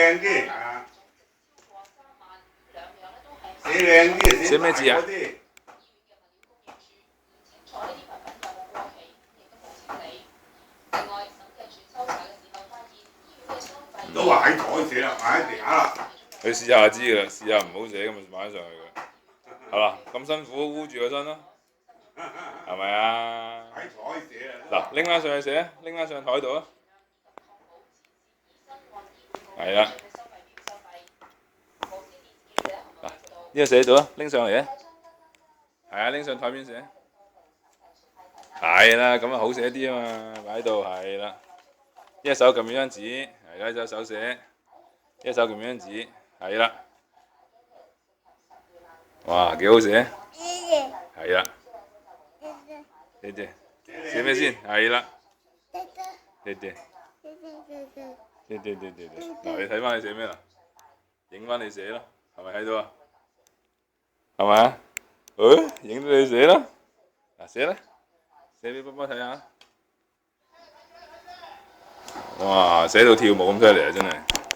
靚啲啊，寫靚啲，寫咩字啊？都話喺台寫啦，擺喺地下啦。佢試下就知㗎啦，試下唔好寫咁咪擺上去㗎。係啦，咁辛苦污住個身咯，係咪啊？喺台寫啊！嗱，拎翻上去寫，拎翻上台度啊！係啦。嗱，呢個寫到啊，拎上嚟啊！係啊，拎上台面寫。係啦，咁啊好寫啲啊嘛，擺喺度係啦。一手撳住張紙，係啦，一隻手寫，一手撳住張紙，係啦。哇，幾好寫！係啦。呢啲寫咩先？係啦。呢啲。嗱，你睇翻你寫咩啦？影翻你寫咯，係咪喺度啊？係咪啊？影到你寫啦。嗱，寫啦，寫俾爸爸睇下。哇！寫到跳舞咁犀利啊，真係〜